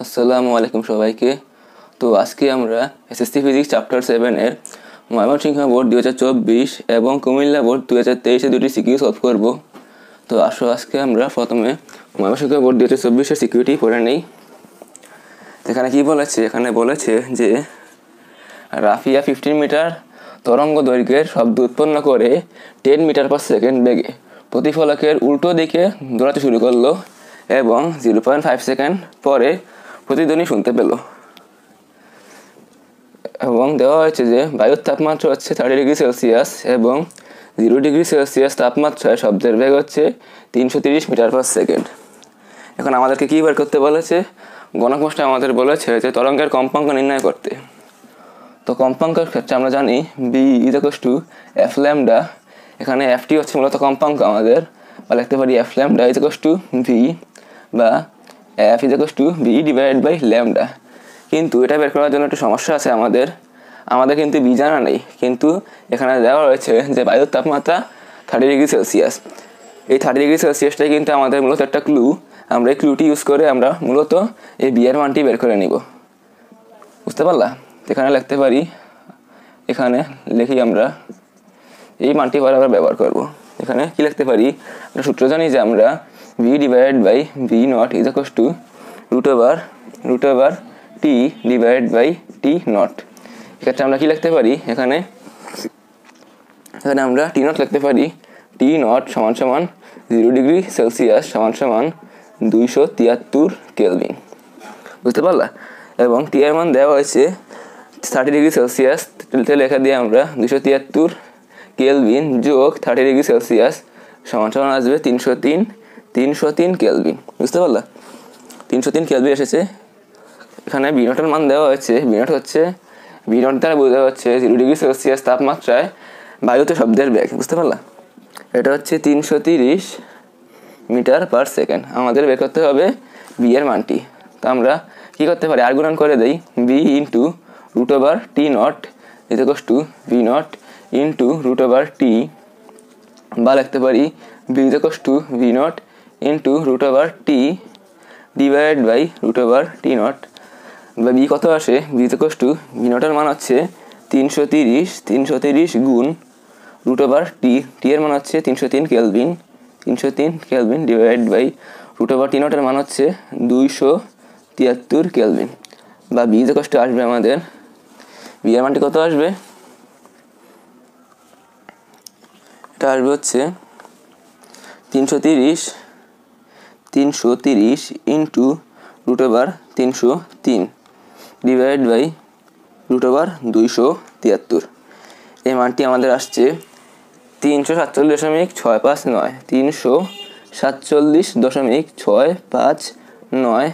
আসসালামু আলাইকুম সবাইকে। তো আজকে আমরা এসএসসি ফিজিক্স চ্যাপ্টার 7 এর ময়মনসিংহ বোর্ড 2024 এবং কুমিল্লা বোর্ড 2023 এর দুটি সিকিউ সলভ করব। তো আসো আজকে আমরা প্রথমে ময়মনসিংহ বোর্ড 2024 এর সিকিউটি পড়ে নেই। এখানে কি বলেছে? এখানে বলেছে যে রাফিয়া 15 মিটার তরঙ্গ দৈর্ঘ্যের শব্দ উৎপন্ন করে 10 মিটার পার সেকেন্ড বেগে প্রতিফলকের উল্টো দিকে দৌড়াতে শুরু করলো এবং 0.5 সেকেন্ড পরে প্রতিধ্বনি শুনতে পেল। এবং দেওয়া হয়েছে যে বায়ুর তাপমাত্রা হচ্ছে 30 ডিগ্রি সেলসিয়াস এবং 0 ডিগ্রি সেলসিয়াস তাপমাত্রায় শব্দের বেগ হচ্ছে 330 মিটার পার সেকেন্ড। এখন আমাদেরকে কী বের করতে বলেছে? গণকমাস্টার আমাদের বলেছে যে তরঙ্গের কম্পাঙ্ক নির্ণয় করতে। তো কম্পাঙ্কের ক্ষেত্রে আমরা জানি B equals to F lambda. এখানে এফটি হচ্ছে মূলত কম্পাঙ্ক আমাদের, বা লিখতে পারি F lambda equals to V বা F equals to V divided by lambda. কিন্তু এটা বের করার জন্য একটু সমস্যা আছে আমাদের কিন্তু বি জানা নেই, কিন্তু এখানে দেওয়া রয়েছে যে বায়ুর তাপমাত্রা 30 ডিগ্রি সেলসিয়াস। এই 30 ডিগ্রি সেলসিয়াসটাই কিন্তু আমাদের মূলত একটা ক্লু। আমরা এই ক্লুটি ইউজ করে আমরা মূলত এই বি এর মানটি বের করে নিব। বুঝতে পারলা? এখানে লিখতে পারি, এখানে লিখি আমরা এই মানটি পরে আমরা ব্যবহার করব। এখানে কি লিখতে পারি? আমরা সূত্র জানি যে আমরা V divided by V naught equals to root over T divided by T naught. এক্ষেত্রে আমরা কি লিখতে পারি? এখানে আমরা টি নট লিখতে পারি টি নট সমান সমান 0 ডিগ্রি সেলসিয়াস সমান সমান 273 কেলভিন। বুঝতে পারলা? এবং টি এর মান দেওয়া হয়েছে 30 ডিগ্রি সেলসিয়াস, লেখা দিয়ে আমরা 273 কেলভিন যোগ 30 ডিগ্রি সেলসিয়াস সমান সমান আসবে 303 কেলভিন। বুঝতে পারলা? 303 কেলভিন এসেছে। এখানে বি নটের মান দেওয়া হয়েছে, বি নট দ্বারা বোঝা হচ্ছে 0 ডিগ্রি সেলসিয়াস তাপমাত্রায় বায়ুতে শব্দের বেগ। বুঝতে পারলা? এটা হচ্ছে 330 মিটার পার সেকেন্ড। আমাদের বের করতে হবে বি এর মানটি। তো আমরা কি করতে পারি? আর গুণন করে দেই B into root over T naught equals to V naught into root over T, বা লিখতে পারি B equals to V naught into root over T divide by root over T naught. বা বি কত আসে? বি ইকুয়ালস টু ভি নটের মান হচ্ছে 330 গুণ রুট ওভার টি এর মান হচ্ছে 303 kelvin divide by root over T নটের মান হচ্ছে 273 কেলভিন। বা বি ইকুয়ালস টু আসবে আমাদের, বি এর মানটি কত আসবে? এটা আসবে হচ্ছে 330 into root over 303 divide by root over 273। এই মানটি আমাদের আসছে 347.659 347.659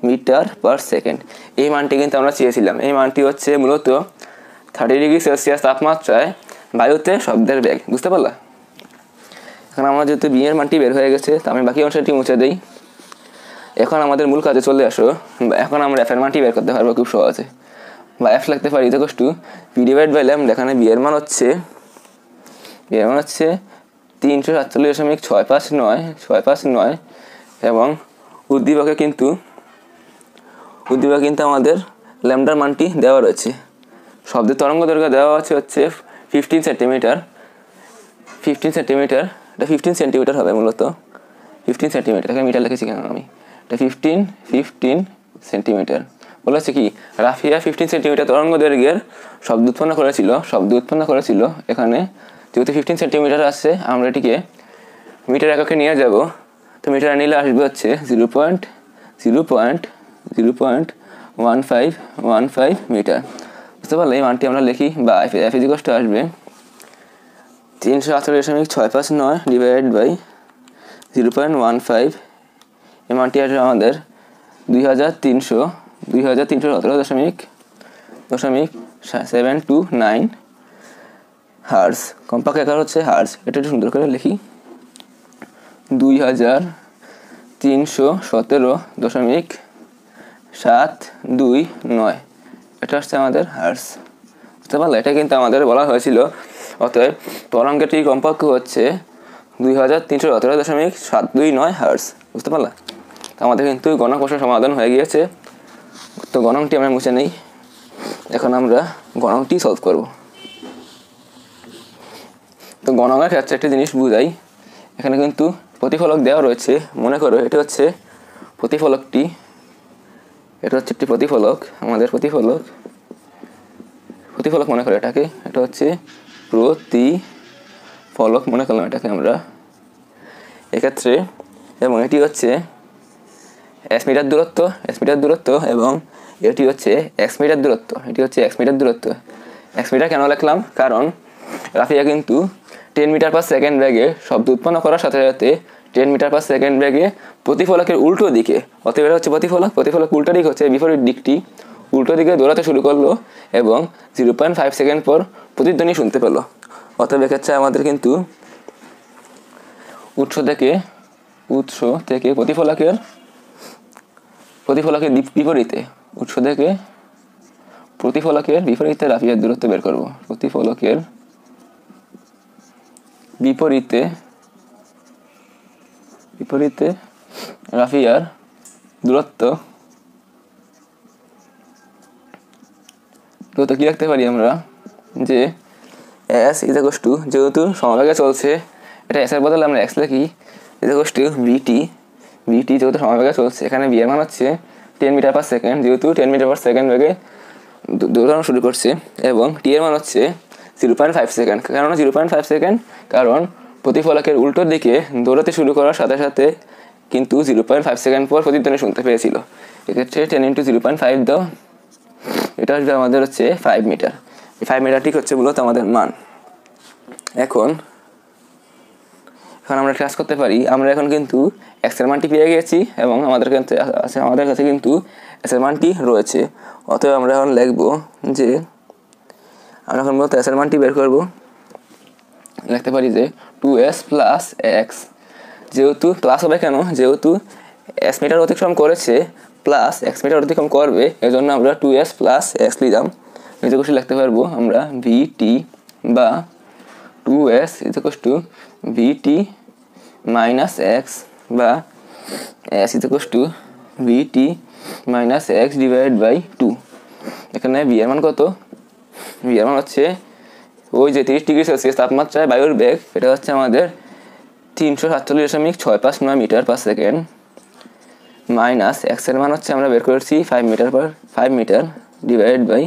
মিটার পার সেকেন্ড। এই মানটি কিন্তু আমরা চেয়েছিলাম। এই মানটি হচ্ছে মূলত 30 ডিগ্রি সেলসিয়াস তাপমাত্রায় বায়ুতে শব্দের বেগ। বুঝতে পারলা? এখন আমরা যেহেতু বি এর মানটি বের হয়ে গেছে, তো আমি বাকি অংশটি মুছে দিই। এখন আমাদের মূল কাজে চলে আসো। এখন আমরা এফ এর মানটি বের করতে পারবো খুব সহজে। বা এফ লিখতে পারি equals to P divide by lambda. এখানে বি এর মান হচ্ছে 347.659 এবং উদ্দীপকে কিন্তু আমাদের ল্যামডার মানটি দেওয়া রয়েছে। শব্দের তরঙ্গ দৈর্ঘ্য দেওয়া হচ্ছে 15 সেন্টিমিটার। এটা 15 সেন্টিমিটার হবে মূলত, 15 সেন্টিমিটার। এখানে মিটার লিখেছি কেন আমি? এটা 15 সেন্টিমিটার। বলেছে কি রাফিয়া 15 সেন্টিমিটার তরঙ্গ দৈর্ঘ্যের শব্দ উৎপন্ন করেছিল। এখানে যেহেতু 15 সেন্টিমিটার আছে, আমরা এটিকে মিটার এককে নিয়ে যাব। তো মিটার নিলে আসবে হচ্ছে 0.1515 মিটার। বুঝতে পারলে? এই মানটি আমরা লিখি, বা এফ ইকুয়ালস টু আসবে 348.659 ডিভাইড বাই 0.15। এই মানটি আসবে আমাদের 2317.729 হার্জ। কম্পাঙ্ক আকার হচ্ছে হার্জ। এটা একটু সুন্দর করে লিখি, 2317.729। এটা হচ্ছে আমাদের হার্জ। বুঝতে পারলে? এটা কিন্তু আমাদের বলা হয়েছিল। অতএব তরঙ্গটির কম্পাঙ্ক হচ্ছে 2317.729 হার্জ। বুঝতে পারলা? আমাদের কিন্তু গণক প্রশ্নের সমাধান হয়ে গিয়েছে। তো গণংটি আমরা মুছে নেই। এখন আমরা গণংটি সলভ করব। তো গণকের ক্ষেত্রে একটা জিনিস বুঝাই, এখানে কিন্তু প্রতিফলক দেওয়া রয়েছে। মনে করো এটা হচ্ছে প্রতিফলকটি, এটা হচ্ছে একটি প্রতিফলক, আমাদের প্রতিফলক মনে করো এটাকে, এটা হচ্ছে প্রতিফলক মনে করলাম এটাকে আমরা এক্ষেত্রে। এবং এটি হচ্ছে এস মিটার দূরত্ব এবং এটি হচ্ছে এক্স মিটার দূরত্ব, এক্স মিটার কেন লিখলাম, কারণ রাফিয়া কিন্তু 10 মিটার পার সেকেন্ড বেগে শব্দ উৎপন্ন করার সাথে সাথে 10 মিটার পার সেকেন্ড বেগে প্রতিফলকের উল্টো দিকে, অতএব এটা হচ্ছে প্রতিফলক উল্টো দিক হচ্ছে বিপরীত দিকটি, উল্টো দিকে দৌড়াতে শুরু করলো এবং 0.5 সেকেন্ড পর প্রতিধ্বনি শুনতে পেলো। অতএব এক্ষেত্রে আমাদের কিন্তু উৎস থেকে প্রতিফলকের বিপরীতে, উৎস থেকে প্রতিফলকের বিপরীতে রাফিয়ার দূরত্ব বের করব। প্রতিফলকের বিপরীতে রাফিয়ার দূরত্ব কি রাখতে পারি আমরা, যে এস ইজ ইকুয়াল টু, যেহেতু সমবেগে চলছে এটা এস এর বদলে আমরা এক্স লিখি, ইজ ইকুয়াল টু ভিটি যেহেতু সমবেগে চলছে, এখানে ভি এর মান হচ্ছে 10 মিটার পার সেকেন্ড, যেহেতু 10 মিটার পার সেকেন্ড বেগে দৌড়ানো শুরু করছে, এবং টি এর মান হচ্ছে 0.5 সেকেন্ড। কেন 0.5 সেকেন্ড? কারণ প্রতিফলকের উল্টো দিকে দৌড়াতে শুরু করার সাথে সাথে কিন্তু 0.5 সেকেন্ড পর প্রতিধ্বনি শুনতে পেয়েছিল। এক্ষেত্রে 10 × 0.5 দাও, এটা আসবে আমাদের হচ্ছে 5 মিটার। এই 5 মিটারটি হচ্ছে মূলত আমাদের মান। এখন আমরা ক্লাস করতে পারি, আমরা এখন কিন্তু এক্স এর মানটি পেয়ে গেছি এবং আমাদের কাছে কিন্তু এস এর মানটি রয়েছে। অতএব আমরা এখন লিখবো যে আমরা এখন মূলত এস এর মানটি বের করবো। লিখতে পারি যে 2s প্লাস এক্স, যেহেতু প্লাস হবে কেন, যেহেতু এস মিটার অতিক্রম করেছে প্লাস এক্স মিটার অতিক্রম করবে, এজন্য আমরা 2s প্লাস এক্স লিখলাম। এই যে লিখতে পারবো আমরা ভিটি বা 2s is equal to VT minus X বা S is equal to VT minus X divide by 2। এখানে ভি এর মান কত? ভি এর মান হচ্ছে ওই যে 30 ডিগ্রি সেলসিয়াস তাপমাত্রায় বায়ুর বেগ, এটা হচ্ছে আমাদের 347.659 metre per second, minus X এর মান হচ্ছে আমরা বের করেছি 5 মিটার ডিভাইড বাই,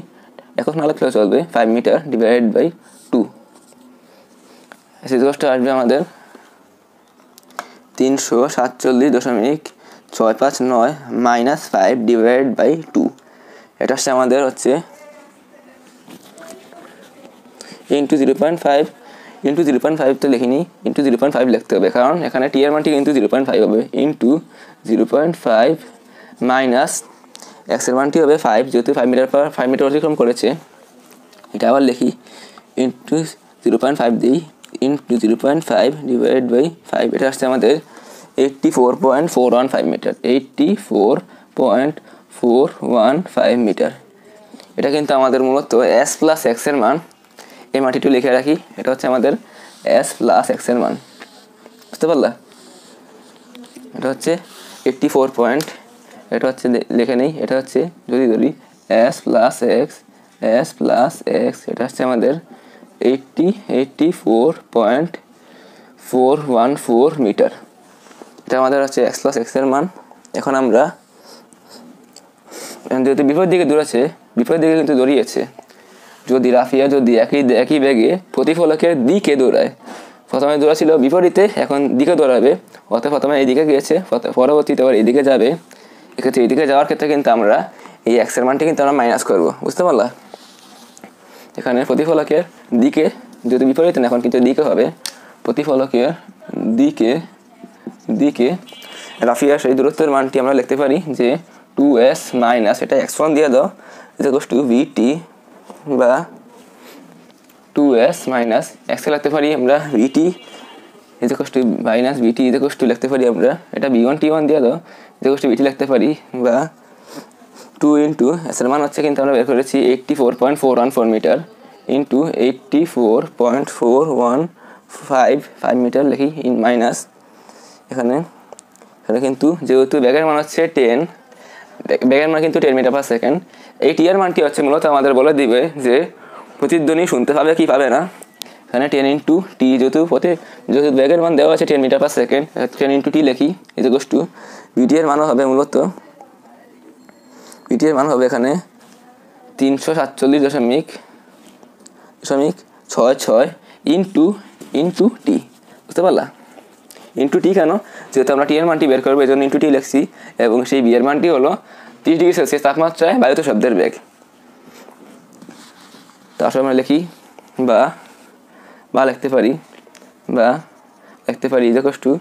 একক না লিখলেও চলবে, 5 মিটার ডিভাইড বাই 2। সেটা আসবে আমাদের 347.659 মাইনাস 5 ডিভাইড বাই 2। এটা হচ্ছে আমাদের হচ্ছে ইন্টু 0.5 ইন্টু 0.5 তো লিখিনি, ইন্টু 0.5 লিখতে হবে কারণ এখানে টি এর মানটি কিন্তু 0.5 হবে, ইন্টু 0.5 মাইনাস এক্স এর মানটি হবে 5, যেহেতু 5 মিটার অতিক্রম করেছে। এটা আবার লিখি, ইন্টু 0.5 দিই, ইন্টু 0.5 ডিভাইড বাই 5। এটা আসছে আমাদের 84.415 মিটার, 84.415 মিটার। এটা কিন্তু আমাদের মূলত এস প্লাস এক্স এর মান। এই মানটি একটু লিখে রাখি, এটা হচ্ছে আমাদের এস প্লাস এক্স এর মান, বুঝতে পারলা? এটা হচ্ছে 84. এটা হচ্ছে লিখে নেই, এটা হচ্ছে যদি ধরি এস প্লাস এক্স, এটা হচ্ছে আমাদের 84.414 মিটার। এটা আমাদের হচ্ছে এক্স প্লাস এক্স এর মান। এখন আমরা যেহেতু বিপরীত দিকে কিন্তু দৌড়িয়েছে, যদি রাফিয়া একই বেগে প্রতিফলকের দিকে দৌড়ায়, প্রথমে দৌড়াচ্ছিল বিপরীতে, এখন দিকে দৌড়াবে, অর্থাৎ প্রথমে এইদিকে গিয়েছে, পরবর্তীতে আবার এইদিকে যাবে। এক্ষেত্রে এইদিকে যাওয়ার ক্ষেত্রে কিন্তু আমরা এই এক্স এর মানটি কিন্তু আমরা মাইনাস করবো, বুঝতে পারলা? এখানে প্রতিফলকের দিকে যদি বিপরীতে না, এখন কিন্তু দিকে হবে, প্রতিফলকের দিকে রাফিয়ার সেই দূরত্বের মানটি আমরা লিখতে পারি যে 2s মাইনাস, এটা x1 দিয়ে দাও, ইকুয়াল টু ভিটি বা 2s মাইনাস এক্স লিখতে পারি আমরা VT equal to minus VT equal to লিখতে পারি আমরা, এটা v1 t1 দিয়ে দাও, ইকুয়াল টু ভিটি লিখতে পারি, বা 2 ইন্টু এস এর মান হচ্ছে কিন্তু আমরা বের করেছি 84.414 মিটার ইন্টু 84.415 মিটার লিখি ইন মাইনাস। এখানে কিন্তু যেহেতু ব্যাগের মান হচ্ছে 10 বেগের মান কিন্তু 10 মিটার পার সেকেন্ড। এই টি এর মানটি হচ্ছে মূলত আমাদের বলে দিবে যে প্রতিধ্বনি শুনতে পাবে কি পাবে না। এখানে 10 ইন্টু টি, যেহেতু বেগের মান দেওয়া আছে 10 metre per second, 10 into T লিখি ইকুয়ালস টু ভিটি এর মানও হবে মূলত ভিটি এর মান হবে এখানে 347.66 ইন্টু টি। বুঝতে পারলা? ইন্টু টি কেন? যেহেতু আমরা টি এর মানটি বের করবো এই জন্য ইন্টু টি লিখছি, এবং সেই বি এর মানটি হলো 30 ডিগ্রি সেলসিয়াস তাপমাত্রায় বায়ুতে শব্দের বেগ। তারপর আমরা লিখি বা লিখতে পারি ইকুয়ালস টু,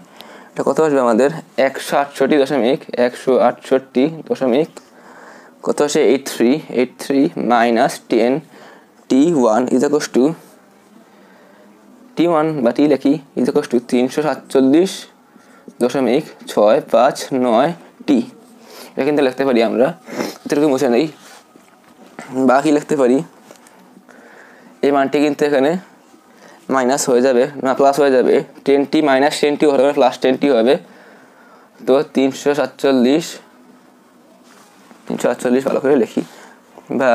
এটা কত আসবে আমাদের 168 কত আসে 83 minus 10 T1 equals to T1 বা টি লিখি ইকুয়ালস টু 347.659 টি। এটা কিন্তু লিখতে পারি আমরা, এটুকু মুছে নেই। বাকি লিখতে পারি এই মানটি কিন্তু এখানে মাইনাস হয়ে যাবে না প্লাস হয়ে যাবে, 10t মাইনাস 10t হলে প্লাস 10t হবে। তো 347 ভালো করে লিখি বা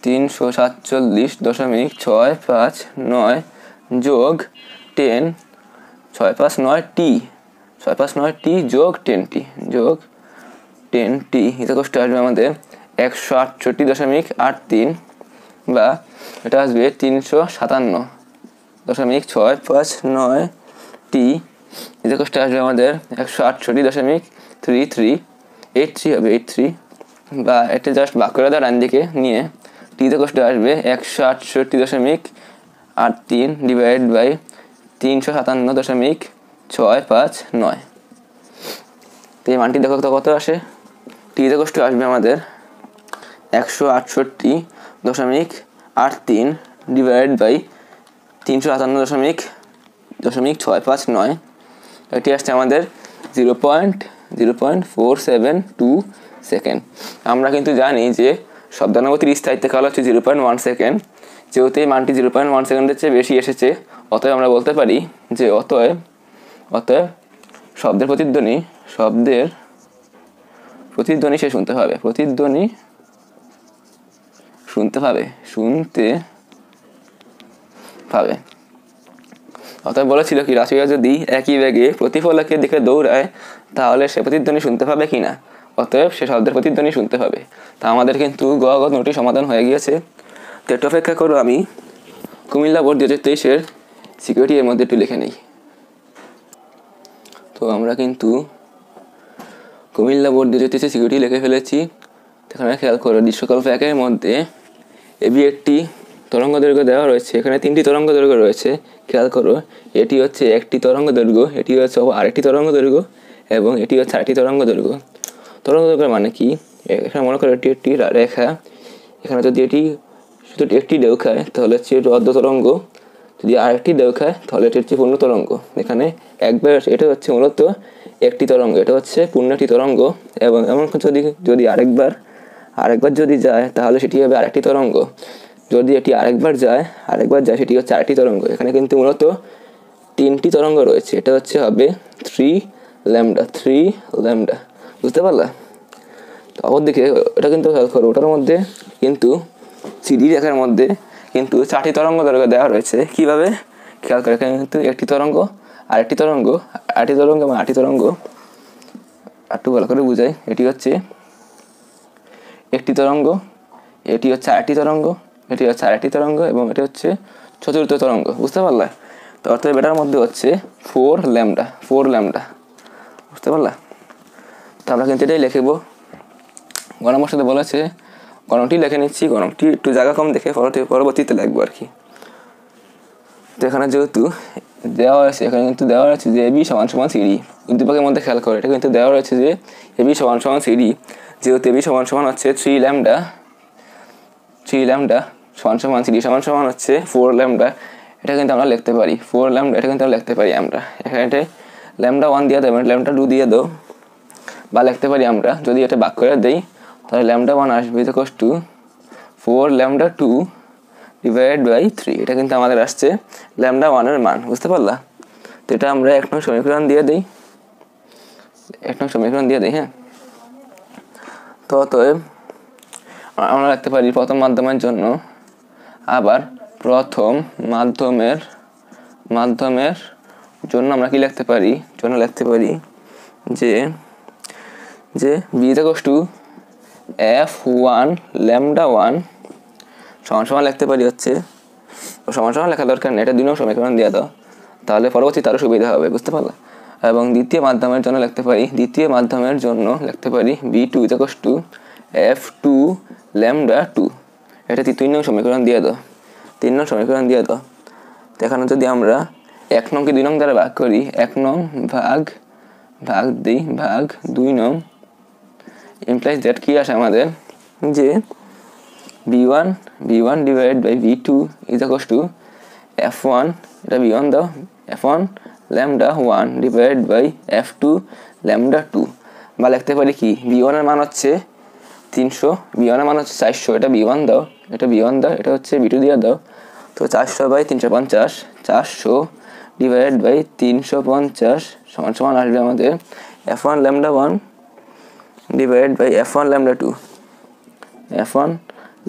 347.659 যোগ 10 659t যোগ 10t ইকুয়ালস টু আসবে আমাদের 168.83, বা এটা আসবে 357.659t ইকুয়ালস টু আসবে আমাদের 168.33 হবে 83, বা এটা জাস্ট ভাগ করে দেওয়া ডান দিকে নিয়ে টি ইকুয়ালস টু আসবে 168.83 ডিভাইড বাই 357.659। তো এই মানটি দেখো তো কত আসে। টি ইকুয়ালস টু আসবে আমাদের 168.83 ডিভাইড বাই 357.659। এটি আসছে আমাদের 0.0472 সেকেন্ড। আমরা কিন্তু জানি যে শব্দানুভূতির স্থায়িত্ব কাল হচ্ছে 0.1 সেকেন্ড। যেহেতু এই মানটি 0.1 সেকেন্ডের চেয়ে বেশি এসেছে, অতএব আমরা বলতে পারি যে অতএব শব্দের প্রতিধ্বনি সে শুনতে পাবে। অতএব বলেছিল কি, রাশিয়া যদি একই বেগে প্রতিফলকের দিকে দৌড়ায় তাহলে সে প্রতিধ্বনি শুনতে পাবে কিনা, অতএব সে শব্দের প্রতিধ্বনি শুনতে পাবে। তা আমাদের কিন্তু নোটটি সমাধান হয়ে গিয়েছে। তো একটু অপেক্ষা করো, আমি কুমিল্লা বোর্ড 2023-এর সিকিউরিটি এর মধ্যে একটু লিখে নিই। তো আমরা কিন্তু কুমিল্লা বোর্ড 2023 সিকিউরিটি লিখে ফেলেছি। এখানে খেয়াল করো, দৃশ্যকল্প 1-এর মধ্যে এবি একটি তরঙ্গ দৈর্ঘ্য দেওয়া রয়েছে। এখানে 3টি তরঙ্গ দৈর্ঘ্য রয়েছে। খেয়াল করো, এটি হচ্ছে একটি তরঙ্গ দৈর্ঘ্য, এটি হচ্ছে আরেকটি তরঙ্গ দৈর্ঘ্য, এবং এটি হচ্ছে আরেকটি তরঙ্গ দৈর্ঘ্য। তরঙ্গ দৈর্ঘ্য মানে কি? এখানে মনে করো এটি একটি রেখা। এখানে যদি এটি শুধু একটি ঢেউ খায় তাহলে হচ্ছে এটি অর্ধ তরঙ্গ, যদি আরেকটি ঢেউ খায় তাহলে এটি হচ্ছে পূর্ণ তরঙ্গ। এখানে একবার এটা হচ্ছে মূলত একটি তরঙ্গ, এটা হচ্ছে পূর্ণ একটি তরঙ্গ, এবং এমন যদি আরেকবার যদি যায় তাহলে সেটি হবে আরেকটি তরঙ্গ। যদি এটি আরেকবার যায় সেটি হচ্ছে আরেকটি তরঙ্গ। এখানে কিন্তু মূলত 3টি তরঙ্গ রয়েছে, এটা হচ্ছে হবে 3 ল্যামডা। বুঝতে পারলা? তো অপরদিকে এটা কিন্তু খেয়াল করো, ওটার মধ্যে কিন্তু সিডি রেখার মধ্যে কিন্তু 4টি তরঙ্গ দৈর্ঘ্য দেওয়া রয়েছে। কিভাবে? খেয়াল করে, এখানে কিন্তু একটি তরঙ্গ, আরেকটি তরঙ্গ এবং আরেকটি তরঙ্গ। একটু ভালো করে বুঝাই, এটি হচ্ছে একটি তরঙ্গ, এটি হচ্ছে আরেকটি তরঙ্গ, এটি হচ্ছে আরেকটি তরঙ্গ, এবং এটি হচ্ছে চতুর্থ তরঙ্গ। বুঝতে পারলা? তো অর্থাৎ এটার মধ্যে হচ্ছে 4 ল্যামডা। বুঝতে পারলা? তো আমরা কিন্তু এটাই লিখব। গণমের সাথে বলেছে, গণটি লিখে নিচ্ছি, গণটি একটু জায়গা কম দেখে পরবর্তীতে লিখবো আর কি। তো এখানে যেহেতু দেওয়া হয়েছে, এখানে কিন্তু দেওয়া রয়েছে যে এবি সমান সিডি। উদ্দীপকের মধ্যে খেয়াল করে, এটা কিন্তু দেওয়া রয়েছে যে এবি সমান সিডি। যেহেতু এবি সমান হচ্ছে 3 ল্যামডা সমান সিডি সমান হচ্ছে 4 ল্যামডা। এটা কিন্তু আমরা লিখতে পারি 4 ল্যামডা, এটা কিন্তু আমরা লিখতে পারি আমরা। এখানে ল্যামডা 1 দিয়ে দেবো, ল্যামডা 2 দিয়ে দাও, বা লিখতে পারি আমরা যদি এটা ভাগ করে দেই তাহলে ল্যামডা 1 আসবে equals to 4 lambda 2 divide by 3। এটা কিন্তু আমাদের আসছে ল্যামডা 1-এর মান। বুঝতে পারলা? তো এটা আমরা 1 নং সমীকরণ দিয়ে দিই, হ্যাঁ। তো অতএব আমরা লিখতে পারি প্রথম মাধ্যমের জন্য, আবার প্রথম মাধ্যমের জন্য আমরা কি লিখতে পারি, যে b f1 lambda 1 সমান লিখতে পারি হচ্ছে, সমান লেখা দরকার নেই, এটা 2 নং সমীকরণ দিয়ে দাও, তাহলে পরবর্তীতে আরও সুবিধা হবে, বুঝতে পারলে। এবং দ্বিতীয় মাধ্যমের জন্য লিখতে পারি b2 f2 lambda 2, এটা 3 নং সমীকরণ দিয়ে দাও, 3 নং সমীকরণ দিয়ে দাও। তো এখানে যদি আমরা 1 নংকে 2 নং দ্বারা ভাগ করি, 1 নং ভাগ 2 নং ইমপ্লাইজ দ্যাট কি আসে আমাদের, যে b1 divide by b2 is equal to f1, এটা b1 দাও, f1 lambda 1 divide by f2 lambda 2, বা লিখতে পারি কি b1 এর মান হচ্ছে 300, b1 এর মান হচ্ছে 400, এটা b1 দাও, এটা হচ্ছে b2 দিয়ে দাও। তো 400 বাই 350, 400 ডিভাইড বাই 350 সমান আসবে আমাদের f1 lambda 1 divide by f1 lambda 2, f1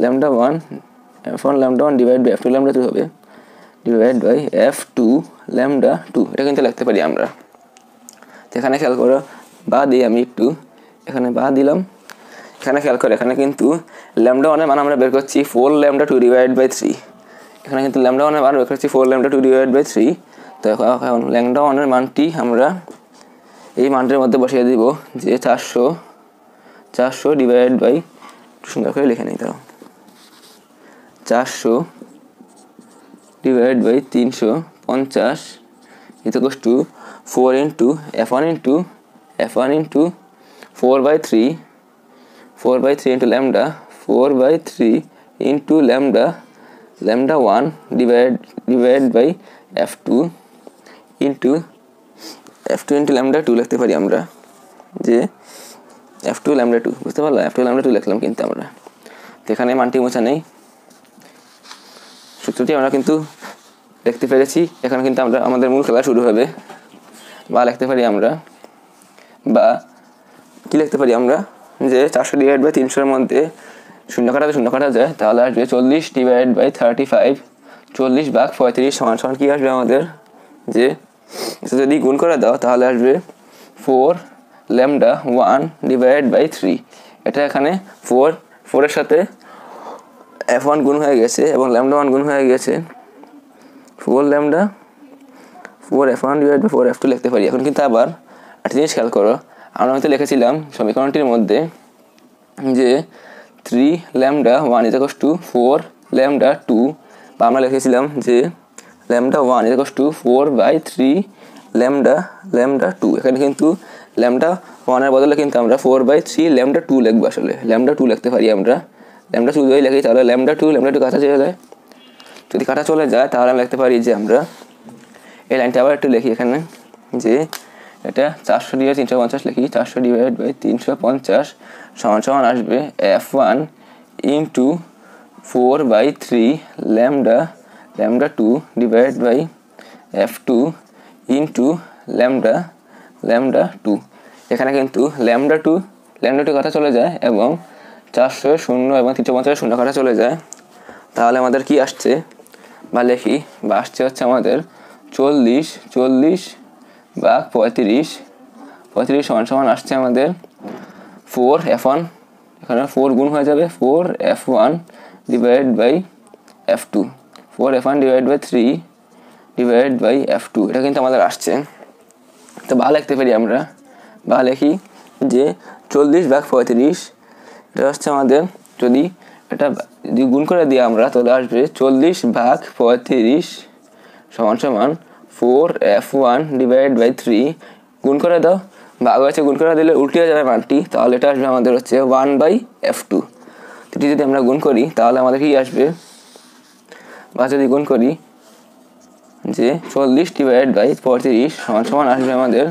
lambda 1 divide by f2 lambda 2 হবে, ডিভাইড বাই f2 lambda 2, এটা কিন্তু লিখতে পারি আমরা। তো এখানে খেয়াল করো, বা দিই আমি একটু, এখানে বা দিলাম, এখানে খেয়াল করো, এখানে কিন্তু lambda 1 এর মান আমরা বের করছি 4 lambda 2 ডিভাইড বাই 3, এখানে কিন্তু lambda 1 এর মান বের করছি 4 lambda 2 ডিভাইড বাই 3। তো এখন lambda 1 এর মানটি আমরা এই মানটির মধ্যে বসিয়ে দিব, যে 400 ডিভাইড বাই, সুন্দর করে লিখে নিতে হবে, 400 divide by 350 equal to 4 into f1 into 4 by 3 into lambda, 4 by 3 into lambda 1 divide by f2 into lambda 2 লিখতে পারি আমরা, যে f2 ল্যামডা 2, বুঝতে পারলাম, f2 ল্যামডা 2 লিখলাম কিন্তু আমরা। তো এখানে মানটি মোছা নেই, সূত্রটি আমরা কিন্তু লিখতে পেরেছি। এখন কিন্তু আমাদের মূল খেলা শুরু হবে। বা লিখতে পারি আমরা, বা কি লিখতে পারি আমরা, যে 400 ডিভাইড বাই 300 এর মধ্যে শূন্য কাটা যায়, তাহলে আসবে 40 ডিভাইড বাই 35, 40 ভাগ 35 সমান কি আসবে আমাদের, যে যদি গুণ করে দাও তাহলে আসবে 4 lambda 1 ডিভাইড বাই 3, এটা এখানে 4 এর সাথে f1 গুণ হয়ে গেছে এবং lambda 1 গুণ হয়ে গেছে, 4 f1 ডিভাইড বাই 4 f2 লিখতে পারি। এখন কিন্তু আবার একটা জিনিস খেয়াল করো, আমরা হয়তো লিখেছিলাম সমীকরণটির মধ্যে যে 3 lambda 1 is equal to 4 lambda 2, বা আমরা লিখেছিলাম যে lambda 1 is equal to 4 by 3 lambda 2, এখানে কিন্তু lambda 1 এর বদলে কিন্তু আমরা 4 বাই 3 lambda 2 লিখবো, আসলে lambda 2 লিখতে পারি আমরা, lambda 2 যদি লিখি তাহলে lambda 2 কাটা চলে যায়, যদি কাটা চলে যায় তাহলে আমরা লিখতে পারি যে আমরা এই লাইনটা আবার একটু লিখি এখানে, যে এটা 400 ডিভাইড 350 লিখি, 400 ডিভাইড বাই 350 সমান আসবে f1 into 4 by 3 lambda 2 divide by f2 into lambda 2, এখানে কিন্তু lambda 2 কাটা চলে যায় এবং 400 শূন্য এবং 350 শূন্য কাটা চলে যায়, তাহলে আমাদের কি আসছে, বা লিখি, বা আসছে হচ্ছে আমাদের 40 ভাগ 35 সমান আসছে আমাদের 4 f1, এখানে 4 গুণ হয়ে যাবে 4 f1 divide by f2, 4 f1 divide by 3 divide by f2, এটা কিন্তু আমাদের আসছে। তো বা লিখতে পারি আমরা, বা লিখি যে 40 ভাগ 35, এটা হচ্ছে আমাদের, যদি গুণ করে দিই আমরা তাহলে আসবে 40 ভাগ 35 সমান 4 f1 ডিভাইড বাই 3, গুণ করে দাও, ভাগ হয়েছে গুণ করে দিলে উল্টে যাবে মানটি, তাহলে এটা আসবে আমাদের হচ্ছে 1 বাই f2। এটি যদি আমরা গুণ করি তাহলে আমাদের কি আসবে, বা যদি গুণ করি যে 40 ডিভাইড বাই 35 সমান আসবে আমাদের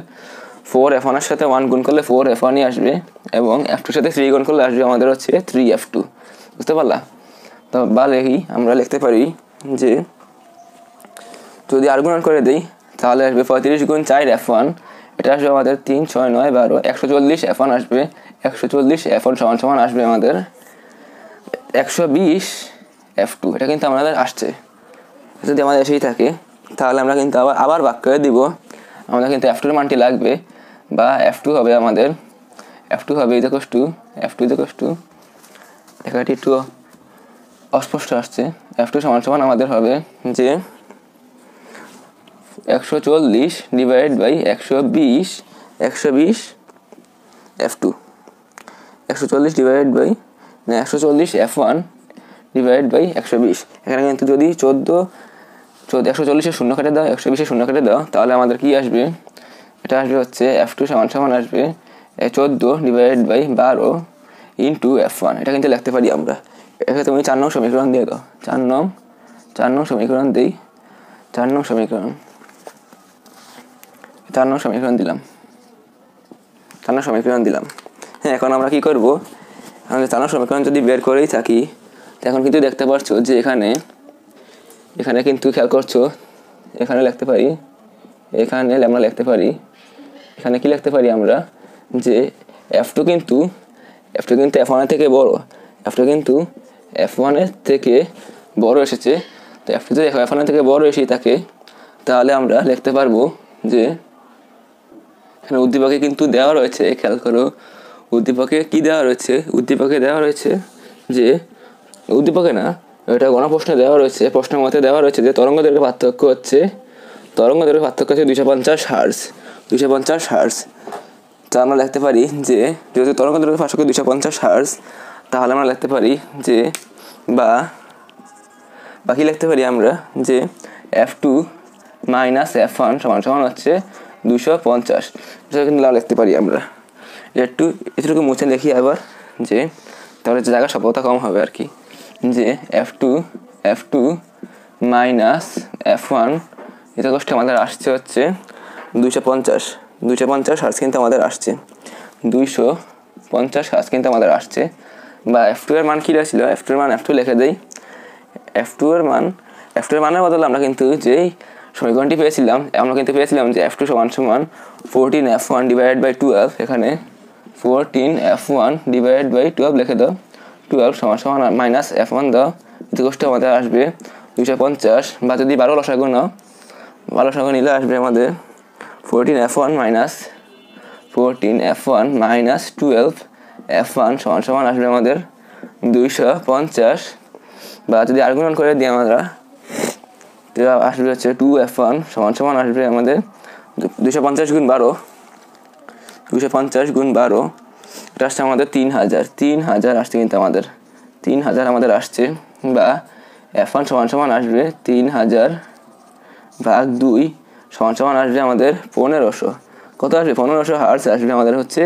4 f1 এর সাথে 1 গুণ করলে 4 f1ই আসবে এবং f2 এর সাথে 3 গুণ করলে আসবে আমাদের হচ্ছে 3 f2, বুঝতে পারলা। তো বা লিখি, আমরা লিখতে পারি যে যদি আর গুণন করে দিই তাহলে আসবে 35 গুণ 4 f1, এটা আসবে আমাদের 3 6 9 12 140 f1 আসবে 140 F1 সমান সমান আসবে আমাদের 120 F2। এটা কিন্তু আমাদের আসছে। যদি আমাদের এসেই থাকে তাহলে আমরা কিন্তু আবার ভাগ করে দিব। আমাদের কিন্তু F2 এর মানটি লাগবে, বা F2 হবে আমাদের F2 হবে F2 এখানে একটু অস্পষ্ট আসছে। F2 সমান সমান আমাদের হবে যে 140 divide by 120 F2, 140 divide by 140 F1 divide by 120। এখানে কিন্তু যদি 140 শূন্য কেটে দাও, 120 শূন্য কেটে দাও, তাহলে আমাদের কি আসবে? এটা আসবে হচ্ছে F2 সমান সমান আসবে 14 ডিভাইড বাই 12 ইন্টু F1। এটা কিন্তু লিখতে পারি আমরা। এখানে তুমি 4 নং সমীকরণ দিয়ে দাও। 4 নং সমীকরণ দিই। 4 নং সমীকরণ দিলাম। হ্যাঁ, এখন আমরা কি করব? আমাদের 4 নং সমীকরণ যদি বের করেই থাকি, এখন কিন্তু দেখতে পাচ্ছ যে এখানে কিন্তু খেয়াল করছো, এখানে লিখতে পারি, আমরা লিখতে পারি, এখানে কি লিখতে পারি আমরা যে F2 কিন্তু F1 এর থেকে বড়। F2 কিন্তু F1 এর থেকে বড় এসেছে। তো F2 যদি F1 এর থেকে বড় এসেই থাকে, তাহলে আমরা লিখতে পারবো যে এখানে উদ্দীপকে কিন্তু দেওয়া রয়েছে, খেয়াল করো উদ্দীপকে কি দেওয়া রয়েছে। উদ্দীপকে দেওয়া রয়েছে যে, উদ্দীপকে না, এটা গণপ্রশ্নে দেওয়া রয়েছে, প্রশ্নের মধ্যে দেওয়া রয়েছে যে তরঙ্গ দৈর্ঘ্যের পার্থক্য হচ্ছে 250 হার্জ। তো আমরা লিখতে পারি যে যেহেতু তরঙ্গ দৈর্ঘ্যের পার্থক্য 250 হার্জ, তাহলে আমরা লিখতে পারি যে বাকি লিখতে পারি আমরা যে F2 মাইনাস F1 সমান সমান হচ্ছে 250। এটা কিন্তু লিখতে পারি আমরা। এটুকু মুছে লিখি আবার, যে তাহলে যে জায়গা সফলতা কম হবে আর কি, যে F2 মাইনাস F1 এটা কষ্ট আমাদের আসছে হচ্ছে 250 হার্জ কিন্তু আমাদের আসছে, 250 হার্জ কিন্তু আমাদের আসছে। বা F2 এর মান কী ছিল? F2 এর মান F2 লিখে দেই। F2 এর মানের বদলে আমরা কিন্তু যেই সমীকরণটি পেয়েছিলাম, আমরা কিন্তু পেয়েছিলাম যে F2 সমান সমান 14 F1 ডিভাইডেড বাই 12। এখানে 14 F1 ডিভাইডেড বাই 12 লিখে দাও। 12 সমান সমান মাইনাস F1 দাও, এতে কষ্ট আমাদের আসবে 250। বা যদি 12 লসাগু নিলে আসবে আমাদের 14 F1 মাইনাস 12 F1 সমান সমান আসবে আমাদের 250। বা যদি আর্গুমেন্ট করে দিই আমরা, আসবে হচ্ছে 2 F1 সমান সমান আসবে আমাদের 250 গুণ 12 এটা আসছে আমাদের 3000 আসছে কিন্তু আমাদের 3000 আমাদের আসছে। বা F1 সমান সমান আসবে 3000 ভাগ 2 সমান সমান আসবে আমাদের 1500। কত আসবে? 1500 হার্জ আসবে আমাদের হচ্ছে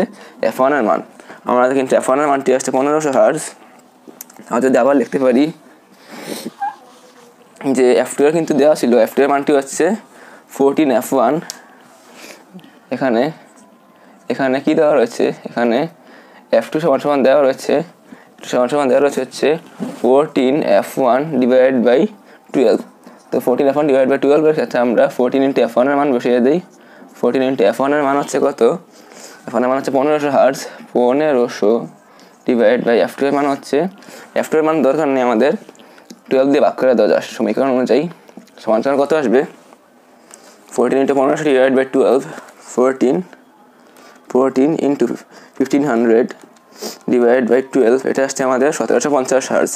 F1 এর মান। আমাদের কিন্তু F1 এর মানটি আসছে 1500 হার্জ। আমরা যদি আবার লিখতে পারি যে F2 এর কিন্তু দেওয়া ছিল, F2 এর মানটি হচ্ছে 14 F1। এখানে কি দেওয়া রয়েছে? এখানে F2 সমান সমান দেওয়া রয়েছে হচ্ছে 14 F1 ডিভাইডেড বাই 12। তো 14 F1 ডিভাইড বাই 12 এর ক্ষেত্রে আমরা 14 ইন্টু F1 এর মান বসিয়ে দিই। 14 ইন্টু F1 এর মান হচ্ছে কত? F1 এর মান হচ্ছে 1500 হার্জ। 1500 ডিভাইড বাই F2 এর মান হচ্ছে, F2 এর মান দরকার নেই আমাদের, 12 দিয়ে ভাগ করে দেওয়া যায় সমীকরণ অনুযায়ী। সমান সমান কত আসবে? 14 into 1500 divide by 12, 14 into 1500 divide by 12, এটা আসছে আমাদের 1750 হার্জ।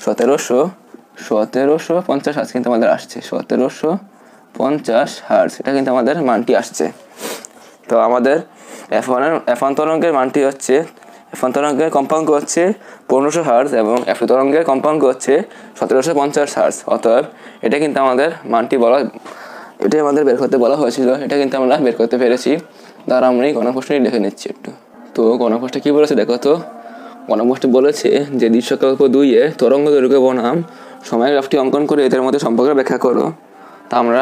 1750 হার্জ কিন্তু আমাদের আসছে, 1750 হার্জ এটা কিন্তু আমাদের মানটি আসছে। তো আমাদের F1 তরঙ্গের মানটি হচ্ছে, F1 তরঙ্গের কম্পাঙ্ক হচ্ছে 1500 হার্জ এবং F2 তরঙ্গের কম্পাঙ্ক হচ্ছে 1750 হার্জ। অতএব এটা কিন্তু আমাদের মানটি এটাই আমাদের বের করতে বলা হয়েছিল, এটা কিন্তু আমরা বের করতে পেরেছি। তার আমরা এই গণপ্রশ্নটি লিখে নিচ্ছি একটু। তো গণপ্রশ্নে কী বলেছে দেখো তো। গণপ্রশ্নে বলেছে যে দৃশ্যকল্প 2-এ তরঙ্গ দৈর্ঘ্য বনাম সময় গ্রাফটি অঙ্কন করে এদের মধ্যে সম্পর্ক ব্যাখ্যা করো। তা আমরা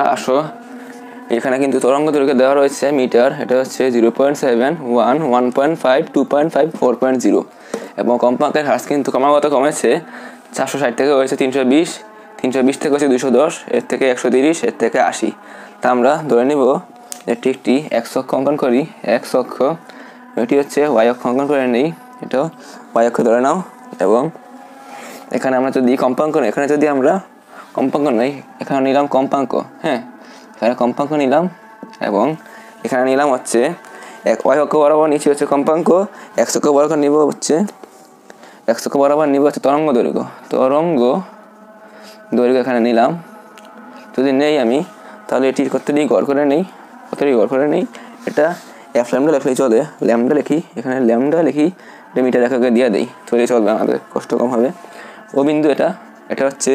এখানে কিন্তু তরঙ্গ দৈর্ঘ্য দেওয়া রয়েছে মিটার, এটা হচ্ছে 0.7, 1, 1.5, 2.5, 4.0 এবং কম্পাঙ্কের হ্রাস কিন্তু ক্রমাগত কমেছে। 460 থেকে হয়েছে 320, 320 থেকে হয়েছে 210, এর থেকে 130, এর থেকে 80। তা আমরা ধরে নিব এটি একটি x অক্ষ অঙ্কন করি। x অক্ষ এটি হচ্ছে ওয়াই অক্ষ অঙ্কন করে নিই, এটাও ওয়াই অক্ষ ধরে নাও। এবং এখানে আমরা যদি কম্পাঙ্ক নিই, এখানে যদি আমরা কম্পাঙ্ক নেই, এখানে নিলাম কম্পাঙ্ক, হ্যাঁ এখানে কম্পাঙ্ক নিলাম এবং এখানে নিলাম হচ্ছে ওয়াই অক্ষ বরাবর নিচে হচ্ছে কম্পাঙ্ক, এক্স অক্ষ বরাবর নিব হচ্ছে তরঙ্গ দৈর্ঘ্য এখানে নিলাম। যদি নেই আমি তাহলে এটি করতে দিই গড় করে নেই, এটা এফ ল্যামডা লেখলেই চলে, ল্যামডা লিখি, এখানে ল্যামডা লিখি, এটা মিটার এককে দিয়ে দিই, চলে চলবে, আমাদের কষ্ট কম হবে। ও বিন্দু এটা হচ্ছে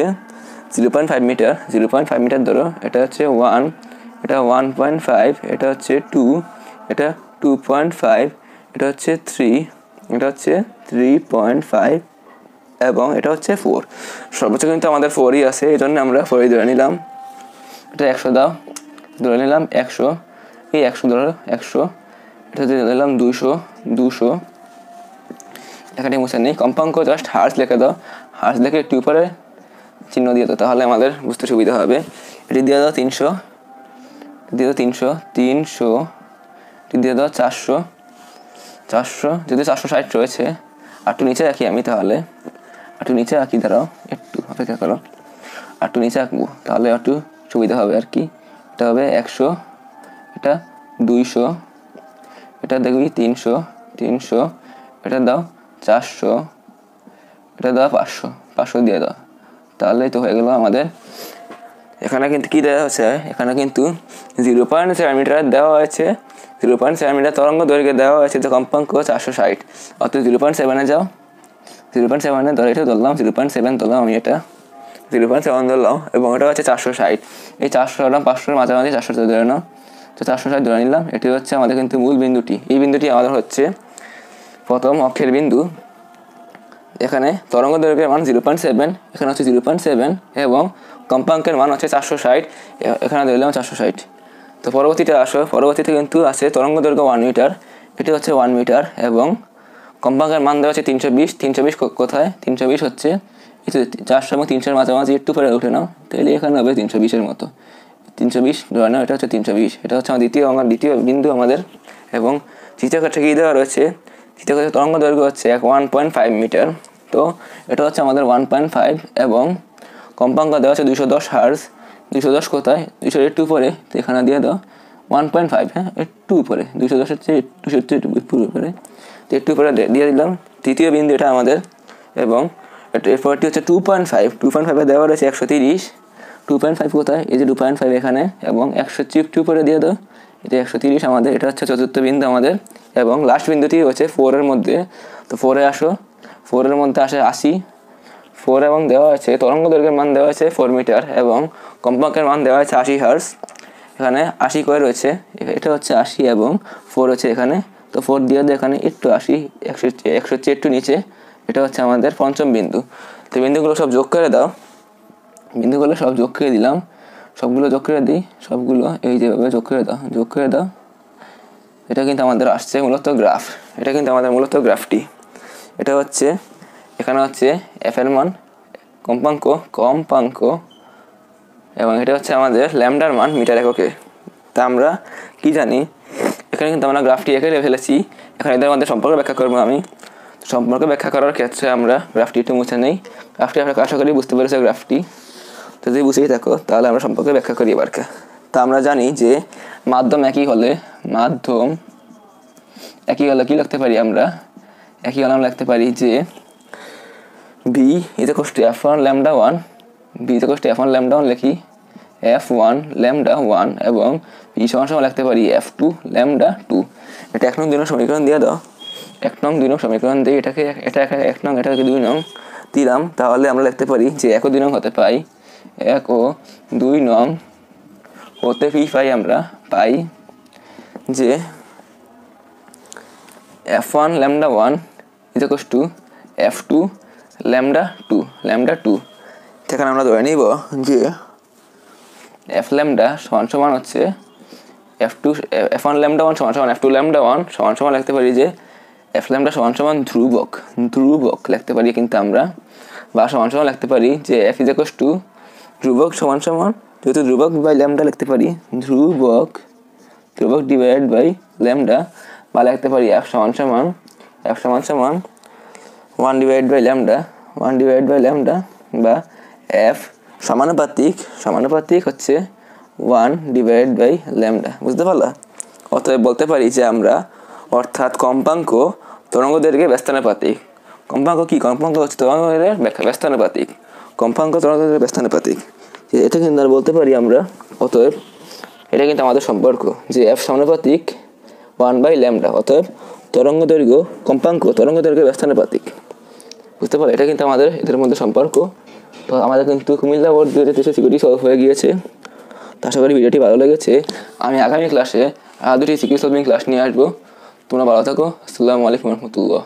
0.5 মিটার, 0.5 মিটার ধরো, এটা হচ্ছে 1, এটা 1.5, এটা হচ্ছে 2, এটা 2.5, এটা হচ্ছে 3, এটা হচ্ছে 3.5 এবং এটা হচ্ছে 4। সর্বোচ্চ কিন্তু আমাদের 4ই আছে, এই জন্য আমরা 4ই ধরে নিলাম। এটা 100 দাও, ধরে নিলাম 100, এই 100 ধরো 100, এটা ধরে নিলাম 200, এখানে মুছে নেই। কম্পাঙ্ক জাস্ট হার্স লিখে দাও, হার্স লিখে একটু উপরে চিহ্ন দিয়ে দাও, তাহলে আমাদের বুঝতে সুবিধা হবে। এটি দিয়ে দাও 300, এটি দিয়ে দাও 400, যদি 460 রয়েছে, একটু নিচে রাখি আমি, তাহলে একটু নিচে রাখি, দাঁড়াও একটু অপেক্ষা করো, একটু নিচে রাখবো তাহলে একটু সুবিধা হবে আর কি। এটা হবে 100, এটা 200, এটা দেখবি 300, এটা দাও 400, এটা দাও 500 দিয়ে দাও, তাহলেই তো হয়ে গেল আমাদের। এখানে কিন্তু কী দেওয়া হচ্ছে, এখানে কিন্তু 0.7 মিটার দেওয়া হয়েছে, 0.7 মিটার তরঙ্গ দৈর্ঘ্যে দেওয়া হয়েছে, যে কম্পাঙ্ক 460, অর্থাৎ 0.7-এ যাও, 0.7-এ ধরে এটা ধরলাম, 0.7 ধরলাম আমি, এটা 0.7 ধরলাম এবং এটা হচ্ছে 460, এই 400 ধরলাম, 500-এর মাঝামাঝি 400 ধরে নাও, তো 460 ধরে নিলাম। এটি হচ্ছে আমাদের কিন্তু মূল বিন্দুটি, এই বিন্দুটি আমাদের হচ্ছে প্রথম অক্ষের বিন্দু। এখানে তরঙ্গ দৈর্ঘ্যের মান 0.7, এখানে হচ্ছে 0.7 এবং কম্পাঙ্কের মান হচ্ছে 460, এখানে ধরলাম 460। তো পরবর্তীতে কিন্তু আছে তরঙ্গ দৈর্ঘ্য 1 মিটার, এটি হচ্ছে 1 মিটার এবং কম্পাঙ্কের মান দেওয়া হচ্ছে 320 কোথায়, 320 হচ্ছে 400 এবং 300-এর মাঝামাঝি, একটু পরে উঠে নাও, তাহলে এখানে হবে 320-এর মতো, 320 ধরে নাও, এটা হচ্ছে 320, এটা হচ্ছে আমার দ্বিতীয় বিন্দু আমাদের। এবং তৃতীয় ক্ষেত্রে কী দেওয়া রয়েছে, তৃতীয় ক্ষেত্রে তরঙ্গ দৈর্ঘ্য হচ্ছে 1.5 মিটার, তো এটা হচ্ছে আমাদের 1.5 এবং কম্পাঙ্ক দেওয়া আছে 210 হার্জ, 210 কোথায়, 200 একটু উপরে, তো এখানে দিয়ে দাও 1.5, হ্যাঁ একটু উপরে, 210 হচ্ছে 200 একটু উপরে, তো একটু উপরে দিয়ে দিলাম। তৃতীয় বিন্দু এটা আমাদের এবং এরপরটি হচ্ছে 2.5-এ দেওয়া রয়েছে 130, 2.5 কোথায়, এই যে 2.5 এখানে এবং 100 একটু উপরে দিয়ে দাও, এটা 130 আমাদের, এটা হচ্ছে চতুর্থ বিন্দু আমাদের। এবং লাস্ট বিন্দুটি হচ্ছে 4-এর মধ্যে, তো 4-এ আসো, 4-এর মধ্যে আসে 80, 4 এবং দেওয়া আছে তরঙ্গ দৈর্ঘ্যের মান দেওয়া আছে 4 মিটার এবং কম্পাঙ্কের মান দেওয়া আছে 80 হার্জ, এখানে 80 করে রয়েছে, এটা হচ্ছে 80 এবং 4 হচ্ছে এখানে, তো 4 দিয়ে দাও এখানে একটু 80, 100 একটু নিচে, এটা হচ্ছে আমাদের পঞ্চম বিন্দু। তো বিন্দুগুলো সব যোগ করে দাও, বিন্দুগুলো সব যোগ করে দিলাম, সবগুলো যোগ করে দিই, সবগুলো এই যেভাবে যোগ করে দাও, এটা কিন্তু আমাদের আসছে মূলত গ্রাফ, এটা কিন্তু আমাদের মূলত গ্রাফটি। এটা হচ্ছে এখানে হচ্ছে এফ এর মান কম্পাঙ্ক এবং এটা হচ্ছে আমাদের ল্যামডার মান মিটার এককে। তা আমরা কি জানি, এখানে কিন্তু আমরা গ্রাফটি এঁকে ফেলেছি, এখানে এদের মধ্যে সম্পর্ক ব্যাখ্যা করবো আমি। সম্পর্ক ব্যাখ্যা করার ক্ষেত্রে আমরা গ্রাফটি একটু মুছে নেই, গ্রাফটি আমরা আশা করি বুঝতে পেরেছি গ্রাফটি, তো যদি বুঝেই থাকো তাহলে আমরা সম্পর্কে ব্যাখ্যা করি এবারকে। তা আমরা জানি যে মাধ্যম একই হলে কি লিখতে পারি আমরা, আমরা লিখতে পারি যে b = f1 lambda 1, b = f1 lambda 1 লিখি, f1 lambda 1 এবং b = লিখতে পারি f2 lambda 2। এটা 1 নং 2 নং সমীকরণ দিয়ে দাও, 1 নং 2 নং সমীকরণ দিয়ে এটাকে 1 নং, এটাকে 2 নং দিলাম, তাহলে আমরা লিখতে পারি যে 1 ও 2 নং হতে পাই, 1 ও 2 নং হতে কি পাই, আমরা পাই যে f1 lambda 1 = f2 lambda 2, সেখানে আমরা ধরে নিব যে f lambda সমান হচ্ছে f1 lambda 1 সমান f2 lambda 1 সমান লিখতে পারি যে f lambda সমান ধ্রুবক লিখতে পারি কিন্তু আমরা, বা সমান লিখতে পারি যে f ধ্রুবক সমান যেহেতু ধ্রুবক বাই ল্যামডা লিখতে পারি ধ্রুবক ডিভাইডেড বাই ল্যামডা, বা লিখতে পারি f সমান সমান 1 ডিভাইড বাই ল্যামডা বা f সমানুপাতিক হচ্ছে 1 ডিভাইড বাই ল্যামডা। বুঝতে পারলা? অতএব বলতে পারি যে আমরা অর্থাৎ কম্পাঙ্ক তরঙ্গদৈর্ঘ্যের ব্যস্তানুপাতিক। কম্পাঙ্ক কি? কম্পাঙ্ক হচ্ছে তরঙ্গদৈর্ঘ্যের ব্যস্তানুপাতিক। কম্পাঙ্ক তরঙ্গদৈর্ঘ্যের ব্যস্তানুপাতিক, এটা কিন্তু আর বলতে পারি আমরা। অতএব এটা কিন্তু আমাদের সম্পর্ক যে f সমানুপাতিক 1 বাই ল্যামডা। অতএব তরঙ্গদৈর্ঘ্য কম্পাঙ্ক তরঙ্গদৈর্ঘ্যের ব্যস্তানুপাতিক। বুঝতে পারলে? এটা কিন্তু আমাদের এদের মধ্যে সম্পর্ক। তো আমাদের কিন্তু কুমিল্লা বোর্ড 2023 সিকিউরিটি সলভ হয়ে গিয়েছে। তো আশা করি ভিডিওটি ভালো লেগেছে। আমি আগামী ক্লাসে দুটি সিকিউরিটি সলভিং ক্লাস নিয়ে আসবো। তোমরা ভালো থাকো। আসসালামু আলাইকুম রহমতুল্লাহ।